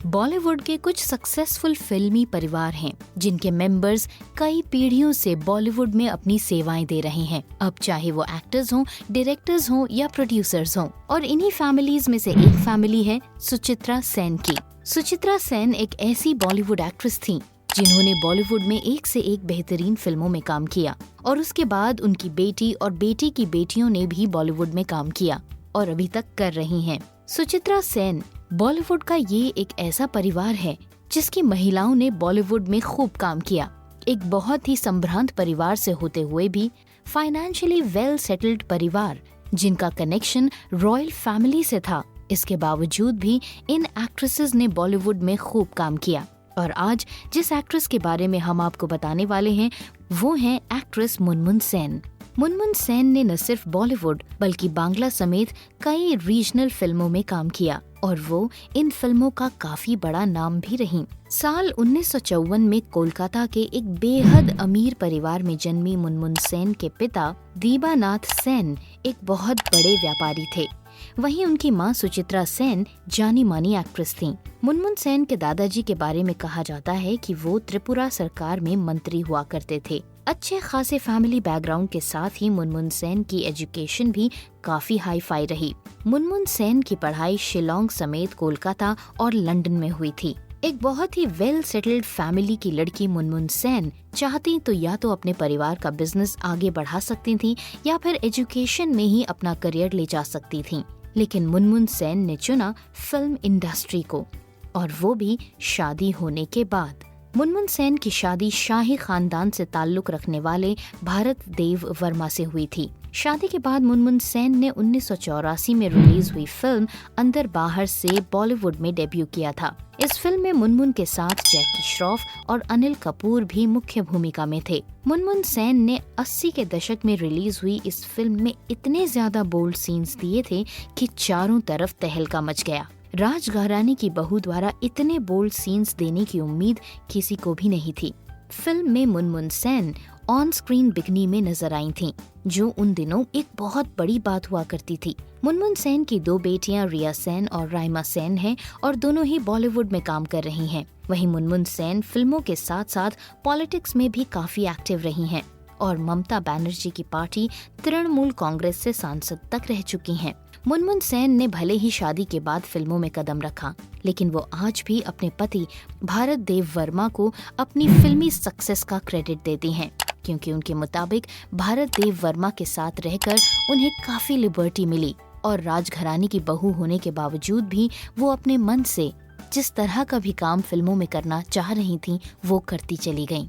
बॉलीवुड के कुछ सक्सेसफुल फिल्मी परिवार हैं जिनके मेंबर्स कई पीढ़ियों से बॉलीवुड में अपनी सेवाएं दे रहे हैं। अब चाहे वो एक्टर्स हों, डायरेक्टर्स हों या प्रोड्यूसर्स हों। और इन्हीं फैमिलीज में से एक फैमिली है सुचित्रा सेन की। सुचित्रा सेन एक ऐसी बॉलीवुड एक्ट्रेस थी जिन्होंने बॉलीवुड में एक से एक बेहतरीन फिल्मों में काम किया और उसके बाद उनकी बेटी और बेटी की बेटियों ने भी बॉलीवुड में काम किया और अभी तक कर रही हैं। सुचित्रा सेन बॉलीवुड का ये एक ऐसा परिवार है जिसकी महिलाओं ने बॉलीवुड में खूब काम किया। एक बहुत ही संभ्रांत परिवार से होते हुए भी फाइनेंशियली वेल सेटल्ड परिवार जिनका कनेक्शन रॉयल फैमिली से था, इसके बावजूद भी इन एक्ट्रेसेस ने बॉलीवुड में खूब काम किया। और आज जिस एक्ट्रेस के बारे में हम आपको बताने वाले हैं वो है एक्ट्रेस मुनमुन सेन। मुनमुन सेन ने न सिर्फ बॉलीवुड बल्कि बांग्ला समेत कई रीजनल फिल्मों में काम किया और वो इन फिल्मों का काफी बड़ा नाम भी रही। साल 1954 में कोलकाता के एक बेहद अमीर परिवार में जन्मी मुनमुन सेन के पिता दीबानाथ सेन एक बहुत बड़े व्यापारी थे। वहीं उनकी मां सुचित्रा सेन जानी मानी एक्ट्रेस थीं। मुनमुन सेन के दादाजी के बारे में कहा जाता है कि वो त्रिपुरा सरकार में मंत्री हुआ करते थे। अच्छे खासे फैमिली बैकग्राउंड के साथ ही मुनमुन सेन की एजुकेशन भी काफी हाई फाई रही। मुनमुन सेन की पढ़ाई शिलोंग समेत कोलकाता और लंदन में हुई थी। एक बहुत ही वेल सेटल्ड फैमिली की लड़की मुनमुन सेन चाहती तो या तो अपने परिवार का बिजनेस आगे बढ़ा सकती थी या फिर एजुकेशन में ही अपना करियर ले जा सकती थी। लेकिन मुनमुन सेन ने चुना फिल्म इंडस्ट्री को, और वो भी शादी होने के बाद। मुनमुन सेन की शादी शाही खानदान से ताल्लुक रखने वाले भारत देव वर्मा से हुई थी। शादी के बाद मुनमुन सेन ने 1984 में रिलीज हुई फिल्म अंदर बाहर से बॉलीवुड में डेब्यू किया था। इस फिल्म में मुनमुन के साथ जैकी श्रॉफ और अनिल कपूर भी मुख्य भूमिका में थे। मुनमुन सेन ने 80 के दशक में रिलीज हुई इस फिल्म में इतने ज्यादा बोल्ड सीन्स दिए थे कि चारों तरफ तहलका मच गया। राज घराने की बहू द्वारा इतने बोल्ड सीन्स देने की उम्मीद किसी को भी नहीं थी। फिल्म में Munmun Sen on screen bikini में नजर आई थीं, जो उन दिनों एक बहुत बड़ी बात हुआ करती थी। मुनमुन सेन की दो बेटियां रिया सेन और राइमा सेन हैं और दोनों ही बॉलीवुड में काम कर रही हैं। वहीं मुनमुन सेन फिल्मों के साथ साथ पॉलिटिक्स में भी काफी एक्टिव रही हैं और ममता बनर्जी की पार्टी तृणमूल कांग्रेस से सांसद तक रह चुकी हैं। मुनमुन सेन ने भले ही शादी के बाद फिल्मों में कदम रखा, लेकिन वो आज भी अपने पति भारत देव वर्मा को अपनी फिल्मी सक्सेस का क्रेडिट देती हैं, क्योंकि उनके मुताबिक भारत देव वर्मा के साथ रहकर उन्हें काफी लिबर्टी मिली और राजघराने की बहू होने के बावजूद भी वो अपने मन से जिस तरह का भी काम फिल्मों में करना चाह रही थीं, वो करती चली गईं।